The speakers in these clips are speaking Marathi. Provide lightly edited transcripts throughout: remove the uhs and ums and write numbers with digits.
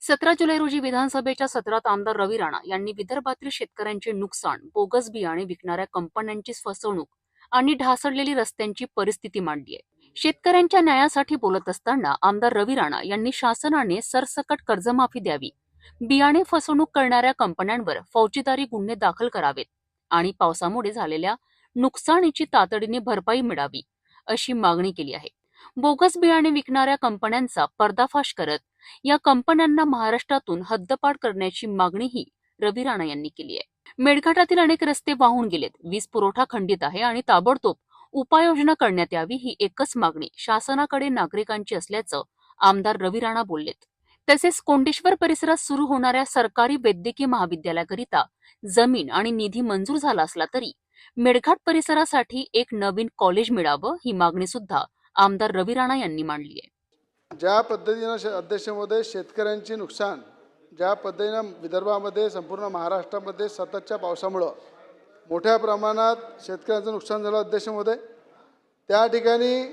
17 जुलै रोजी विधानसभेच्या सत्रात आमदार रवी राणा यांनी विदर्भातील शेतकऱ्यांचे नुकसान, बोगस बियाणे विकणाऱ्या कंपन्यांची फसवणूक आणि ढासळलेली रस्त्यांची परिस्थिती मांडली आहे। शेतकऱ्यांच्या न्यायासाठी बोलत असताना आमदार रवी राणा यांनी शासनाने सरसकट कर्जमाफी द्यावी, बियाणे फसवणूक करणाऱ्या कंपन्यांवर फौजदारी गुन्हे दाखल करावेत आणि पावसामुळे झालेल्या नुकसानीची तातडीने भरपाई मिळावी, अशी मागणी केली आहे। बोगस बियाणे विकणाऱ्या कंपन्यांचा पर्दाफाश करत या कंपन्यांना महाराष्ट्रातून हद्दपार करण्याची मागणीही रवी राणा यांनी केली आहे। मेळघाटातील अनेक रस्ते वाहून गेलेत, वीज पुरवठा खंडित आहे आणि ताबडतोब उपाययोजना करण्यात यावी, ही एकच मागणी शासनाकडे नागरिकांची असल्याचं आमदार रवी राणा बोललेत। तसेच कोंडेश्वर परिसरात सुरू होणाऱ्या सरकारी वैद्यकीय महाविद्यालयाकरिता जमीन आणि निधी मंजूर झाला असला तरी मेळघाट परिसरासाठी एक नवीन कॉलेज मिळावं, ही मागणी सुद्धा आमदार रवी राणा यांनी मांडली आहे। ज्या पद्धतीनं अध्यक्षमध्ये शेतकऱ्यांची नुकसान, ज्या पद्धतीनं विदर्भामध्ये संपूर्ण महाराष्ट्रामध्ये सततच्या पावसामुळं मोठ्या प्रमाणात शेतकऱ्यांचं नुकसान झालं अध्यक्षमध्ये, त्या ठिकाणी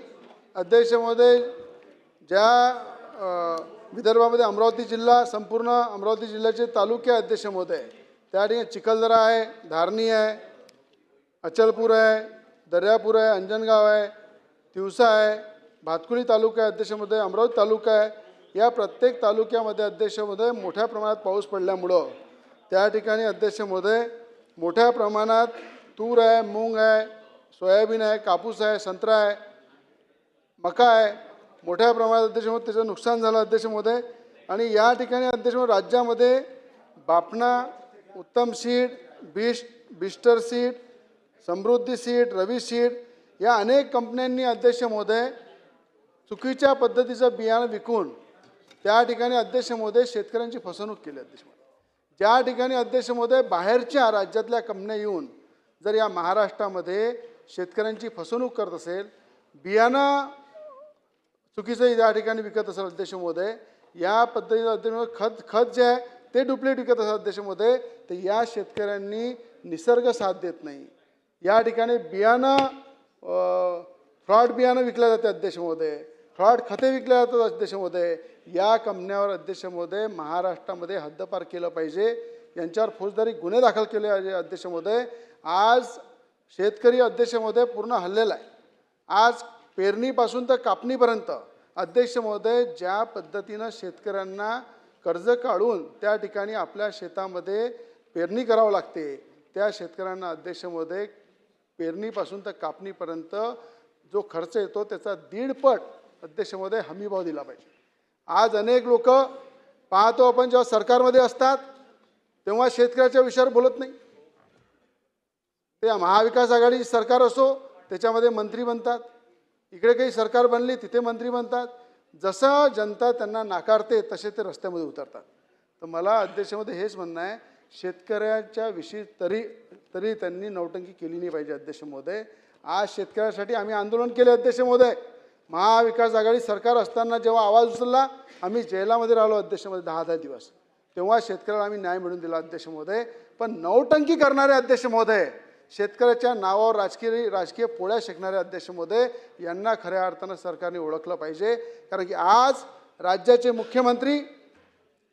अध्यक्षमध्ये ज्या विदर्भामध्ये अमरावती जिल्हा, संपूर्ण अमरावती जिल्ह्याचे तालुके अध्यक्षमध्ये, त्या ठिकाणी चिखलदरा आहे, धारणी आहे, अचलपूर आहे, दर्यापूर आहे, अंजनगाव आहे, तिवसा आहे, भातकुली तालुका आहे अध्यक्षमध्ये, अमरावती तालुका आहे, या प्रत्येक तालुक्यामध्ये अध्यक्षमध्ये मोठ्या प्रमाणात पाऊस पडल्यामुळं त्या ठिकाणी अध्यक्षमध्ये मोठ्या प्रमाणात तूर आहे, मूग आहे, सोयाबीन आहे, कापूस आहे, संत्रा आहे, मका आहे, मोठ्या प्रमाणात अध्यक्षमध्ये त्याचं नुकसान झालं अध्यक्षमध्ये। आणि या ठिकाणी अध्यक्षमध्ये राज्यामध्ये बापना, उत्तम सीड, बिस्टर सीड, समृद्धी सीड, रवी सीड या अनेक कंपन्यांनी अध्यक्ष महोदय चुकीच्या पद्धतीचं बियाणं विकून त्या ठिकाणी अध्यक्ष महोदय शेतकऱ्यांची फसवणूक केली अध्यक्ष महोदय। ज्या ठिकाणी अध्यक्ष महोदय बाहेरच्या राज्यातल्या कंपन्या येऊन जर या महाराष्ट्रामध्ये शेतकऱ्यांची फसवणूक करत असेल, बियाणं चुकीचं या ठिकाणी विकत असेल अध्यक्ष महोदय, या पद्धतीनं अध्यक्ष खत जे आहे ते डुप्लिकेट विकत असेल अध्यक्ष महोदय, तर या शेतकऱ्यांनी निसर्ग साथ देत नाही। या ठिकाणी बियाणं फ्रॉड बियाणं विकलं जाते अध्यक्ष महोदय, फ्रॉड खते विकल्या जातात अध्यक्ष महोदय। या कंपन्यावर अध्यक्ष महोदय महाराष्ट्रामध्ये हद्दपार केलं पाहिजे, यांच्यावर फौजदारी गुन्हे दाखल केले पाहिजे अध्यक्ष महोदय। आज शेतकरी अध्यक्ष महोदय पूर्ण हल्लेला आहे। आज पेरणीपासून तर कापणीपर्यंत अध्यक्ष महोदय ज्या पद्धतीनं शेतकऱ्यांना कर्ज काढून त्या ठिकाणी आपल्या शेतामध्ये पेरणी करावं लागते, त्या शेतकऱ्यांना अध्यक्ष महोदय पेरणीपासून तर कापणीपर्यंत जो खर्च येतो त्याचा 1.5 पट अध्यक्ष महोदय हमीभाव दिला पाहिजे। आज अनेक लोक पाहतो आपण जेव्हा सरकारमध्ये असतात तेव्हा शेतकऱ्याच्या विषयावर बोलत नाही, ते महाविकास आघाडी सरकार असो त्याच्यामध्ये मंत्री बनतात, इकडे काही सरकार बनली तिथे मंत्री बनतात, जसं जनता त्यांना नाकारते तसे ते रस्त्यामध्ये उतरतात। तर मला अध्यक्षमध्ये हेच म्हणणं आहे, शेतकऱ्याच्या विषयी तरी त्यांनी नौटंकी केली नाही पाहिजे अध्यक्ष महोदय। आज शेतकऱ्यासाठी आम्ही आंदोलन केले अध्यक्ष महोदय, महाविकास आघाडी सरकार असताना जेव्हा आवाज उचलला आम्ही जेलामध्ये राहिलो अध्यक्ष महोदय 10-10 दिवस, तेव्हा शेतकऱ्याला आम्ही न्याय मिळवून दिला अध्यक्ष महोदय। पण नौटंकी करणारे अध्यक्ष महोदय, शेतकऱ्याच्या नावावर राजकीय पोळ्या शेकणारे अध्यक्ष महोदय यांना खऱ्या अर्थानं सरकारने ओळखलं पाहिजे। कारण की आज राज्याचे मुख्यमंत्री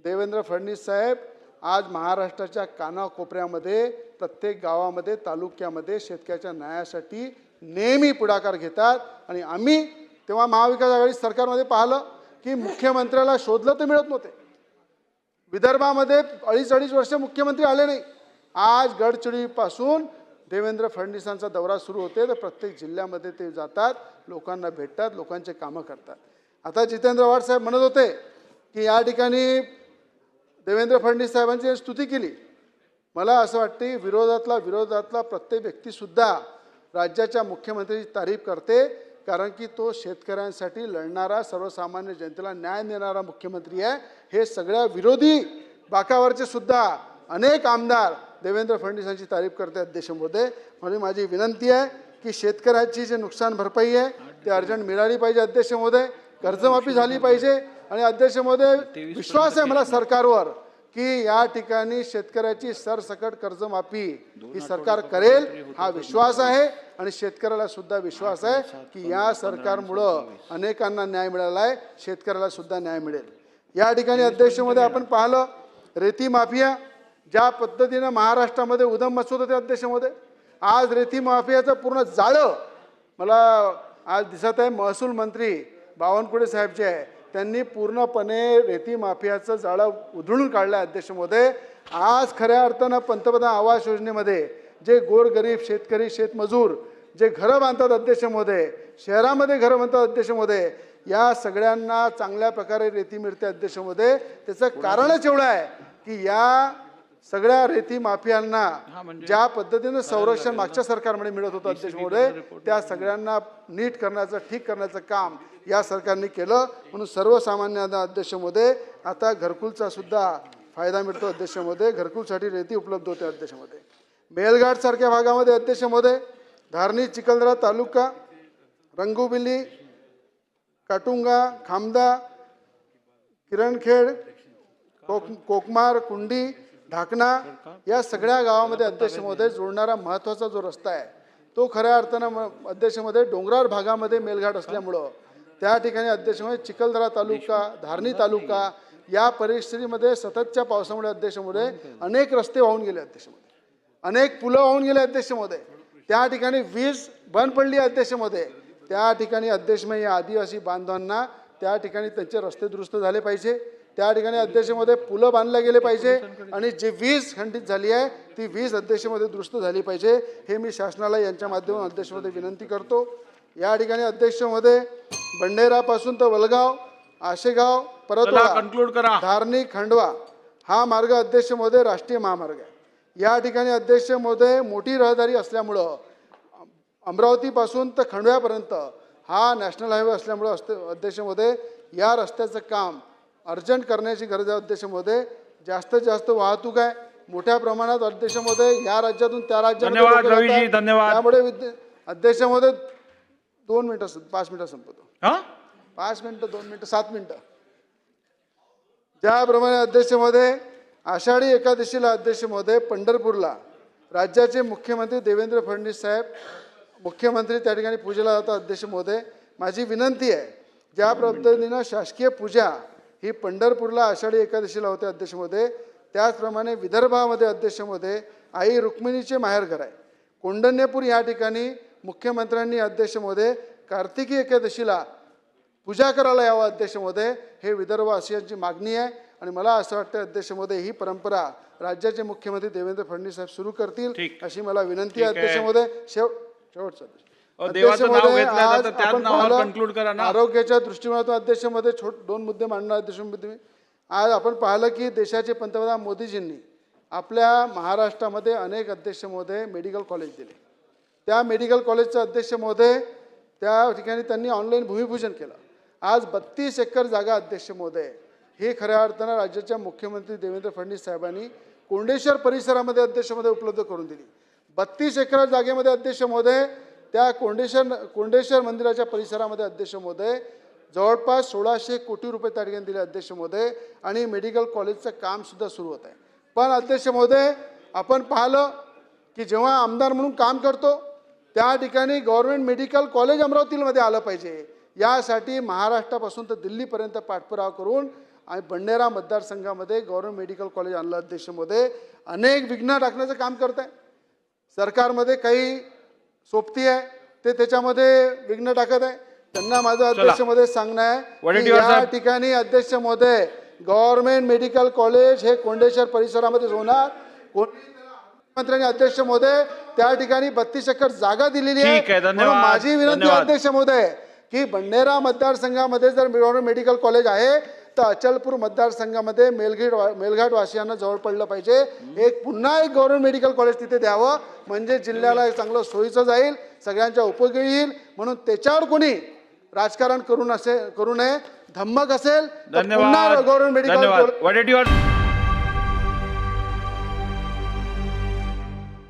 देवेंद्र फडणवीस साहेब आज महाराष्ट्राच्या कानाकोपऱ्यामध्ये प्रत्येक गावामध्ये तालुक्यामध्ये शेतकऱ्याच्या न्यायासाठी नेहमी पुढाकार घेतात। आणि आम्ही तेव्हा महाविकास आघाडी सरकारमध्ये पाहिलं की मुख्यमंत्र्याला शोधलं तर मिळत नव्हते, विदर्भामध्ये 2.5 वर्ष मुख्यमंत्री आले नाही। आज गडचिरोलीपासून देवेंद्र फडणवीसांचा दौरा सुरू होते तर प्रत्येक जिल्ह्यामध्ये ते जातात, लोकांना भेटतात, लोकांचे कामं करतात। आता जितेंद्र आव्हाड साहेब म्हणत होते की या ठिकाणी देवेंद्र फडणवीस साहेबांची स्तुती केली। मला असं वाटते विरोधातला प्रत्येक व्यक्तीसुद्धा राज्याच्या मुख्यमंत्र्यांची तारीफ करते, कारण की तो शेतकऱ्यांसाठी लढणारा, सर्वसामान्य जनतेला न्याय देणारा मुख्यमंत्री आहे। हे सगळ्या विरोधी बाकावरचे सुद्धा अनेक आमदार देवेंद्र फडणवीसांची तारीफ करते अध्यक्ष महोदय। म्हणून माझी विनंती आहे की शेतकऱ्याची जे नुकसान भरपाई आहे ते अर्जंट मिळाली पाहिजे अध्यक्ष महोदय, कर्जमाफी झाली पाहिजे। आणि अध्यक्ष महोदय विश्वास आहे मला सरकारवर की या ठिकाणी शेतकऱ्याची सरसकट कर्जमाफी ही सरकार करेल, हा विश्वास आहे। आणि शेतकऱ्याला सुद्धा विश्वास आहे की या सरकारमुळे अनेकांना न्याय मिळाला आहे, शेतकऱ्याला सुद्धा न्याय मिळेल। या ठिकाणी अध्यक्षमध्ये आपण पाहिलं रेती माफिया ज्या पद्धतीनं महाराष्ट्रामध्ये उधम मचवत होते अध्यक्षमध्ये, आज रेती माफियाचं पूर्ण जाळं मला आज दिसत आहे. महसूल मंत्री बावनकुळे साहेब जे आहे त्यांनी पूर्णपणे रेती माफियाचं जाळं उधळून काढलं अध्यक्षमध्ये. आज खऱ्या अर्थानं पंतप्रधान आवास योजनेमध्ये जे गोरगरीब शेतकरी शेतमजूर जे घरं बांधतात अध्यक्षमध्ये, शहरामध्ये घरं बांधतात अध्यक्षमध्ये, या सगळ्यांना चांगल्या प्रकारे रेती मिळते अध्यक्षमध्ये. त्याचं कारणच एवढं आहे की या सगळ्या रेती माफियांना ज्या पद्धतीनं संरक्षण मागच्या सरकारमध्ये मिळत होतं अध्यक्षमध्ये, त्या सगळ्यांना नीट करण्याचं ठीक करण्याचं काम या सरकारने केलं. म्हणून सर्वसामान्यांना अध्यक्षमध्ये आता घरकुलचा सुद्धा फायदा मिळतो अध्यक्षमध्ये. घरकुलसाठी रेती उपलब्ध होते अध्यक्षमध्ये. मेलघाट सारख्या भागामध्ये अध्यक्षमध्ये धारणी चिखलदरा तालुका रंगुबिली काटुंगा खामदा किरणखेड कोकमार कुंडी ढाकणा या सगळ्या गावामध्ये अध्यक्षमध्ये जोडणारा महत्त्वाचा जो रस्ता आहे तो खऱ्या अर्थानं अध्यक्षमध्ये डोंगराळ भागामध्ये मेलघाट असल्यामुळं त्या ठिकाणी अध्यक्षमध्ये चिखलदरा तालुका धारणी तालुका या परिस्थितीमध्ये सततच्या पावसामुळे अध्यक्षमध्ये अनेक रस्ते वाहून गेले अध्यक्षमध्ये, अनेक पुलं वाहून गेले अध्यक्षमध्ये. त्या ठिकाणी वीज बंद पडली अध्यक्षमध्ये. त्या ठिकाणी अध्यक्षमध्ये या आदिवासी बांधवांना त्या ठिकाणी त्यांचे रस्ते दुरुस्त झाले पाहिजे. त्या ठिकाणी अध्यक्षमध्ये पुलं बांधले गेले पाहिजे आणि जी वीज खंडित झाली आहे ती वीज अध्यक्षमध्ये दुरुस्त झाली पाहिजे. हे मी शासनाला यांच्या माध्यमातून अध्यक्षमध्ये विनंती करतो. या ठिकाणी अध्यक्षमध्ये बंडेरापासून तर वलगाव आशेगाव परतवाडा धारणी खंडवा हा मार्ग अध्यक्षमध्ये राष्ट्रीय महामार्ग आहे. या ठिकाणी अध्यक्षमध्ये मोठी रहदारी असल्यामुळं अमरावतीपासून तर खंडव्यापर्यंत हा नॅशनल हायवे असल्यामुळं अध्यक्षमध्ये या रस्त्याचं काम अर्जंट करण्याची गरज आहे. अध्यक्षमध्ये जास्तीत जास्त वाहतूक आहे मोठ्या प्रमाणात अध्यक्षमध्ये या राज्यातून त्या राज्यामध्ये. त्यामुळे अध्यक्षमध्ये 2 मिनिटं 5 मिनिटं संपवतो. 5 मिनिटं 2 मिनिटं 7 मिनिटं. ज्याप्रमाणे अध्यक्षमध्ये आषाढी एकादशीला अध्यक्षमध्ये पंढरपूरला राज्याचे मुख्यमंत्री देवेंद्र फडणवीस साहेब मुख्यमंत्री त्या ठिकाणी पूजेला जातात अध्यक्ष महोदय. माझी विनंती आहे ज्या पद्धतीनं शासकीय पूजा ही पंढरपूरला आषाढी एकादशीला होते अध्यक्ष महोदय, त्याचप्रमाणे विदर्भामध्ये अध्यक्ष महोदय आई रुक्मिणीचे माहेरघर आहे कोंडण्यपूर या ठिकाणी मुख्यमंत्र्यांनी अध्यक्ष महोदय कार्तिकी एकादशीला पूजा करायला यावं अध्यक्ष महोदय. हे विदर्भवासियांची मागणी आहे आणि मला असं वाटतं अध्यक्ष महोदय ही परंपरा राज्याचे मुख्यमंत्री देवेंद्र फडणवीस साहेब सुरू करतील अशी मला विनंती आहे अध्यक्ष महोदय. शेवटचं आरोग्याच्या दृष्टिकोनातून अध्यक्षमध्ये 2 मुद्दे मांडणार अध्यक्षमध्ये. आज आपण पाहिलं की देशाचे पंतप्रधान मोदीजींनी आपल्या महाराष्ट्रामध्ये अनेक अध्यक्ष महोदय मेडिकल कॉलेज दिले. त्या मेडिकल कॉलेजचं अध्यक्ष महोदय त्या ठिकाणी त्यांनी ऑनलाईन भूमिपूजन केलं. आज 32 एकर जागा अध्यक्ष महोदय हे खऱ्या अर्थानं राज्याच्या मुख्यमंत्री देवेंद्र फडणवीस साहेबांनी कोंडेश्वर परिसरामध्ये अध्यक्षमध्ये उपलब्ध करून दिली. 32 एकर जागेमध्ये अध्यक्ष महोदय त्या कोंडेश्वर मंदिराच्या परिसरामध्ये अध्यक्ष महोदय जवळपास 1600 कोटी रुपये त्या ठिकाणी दिले अध्यक्ष महोदय आणि मेडिकल कॉलेजचं काम सुद्धा सुरू होत आहे. पण अध्यक्ष महोदय आपण पाहिलं की जेव्हा आमदार म्हणून काम करतो त्या ठिकाणी गव्हर्नमेंट मेडिकल कॉलेज अमरावतीमध्ये आलं पाहिजे यासाठी महाराष्ट्रापासून तर दिल्लीपर्यंत पाठपुरावा करून आणि बंडेरा मतदारसंघामध्ये गव्हर्नमेंट मेडिकल कॉलेज आणलं अध्यक्ष महोदय. अनेक विघ्न टाकण्याचं काम करत आहे सरकारमध्ये. काही सोबती आहे ते त्याच्यामध्ये विघ्न टाकत आहे. त्यांना माझं अध्यक्षमध्ये सांगणं आहे की या ठिकाणी अध्यक्ष महोदय गव्हर्नमेंट मेडिकल कॉलेज हे कोंडेश्वर परिसरामध्ये होणार. मंत्र्यांनी अध्यक्ष महोदय त्या ठिकाणी 32 एकर जागा दिलेली आहे. म्हणून माझी विनंती अध्यक्ष महोदय की बंडेरा मतदारसंघामध्ये जर गव्हर्नमेंट मेडिकल कॉलेज आहे तर अचलपूर मतदारसंघामध्ये मेलघाट वासियांना जवळ पडलं पाहिजे. पुन्हा एक गव्हर्नमेंट मेडिकल कॉलेज तिथे द्यावं म्हणजे जिल्ह्याला चांगलं सोयीचं जाईल सगळ्यांच्या उपयोगी येईल. म्हणून त्याच्यावर कोणी राजकारण करू नये. धम्मक असेल तर पुन्हा गव्हर्नमेंट मेडिकल कॉलेज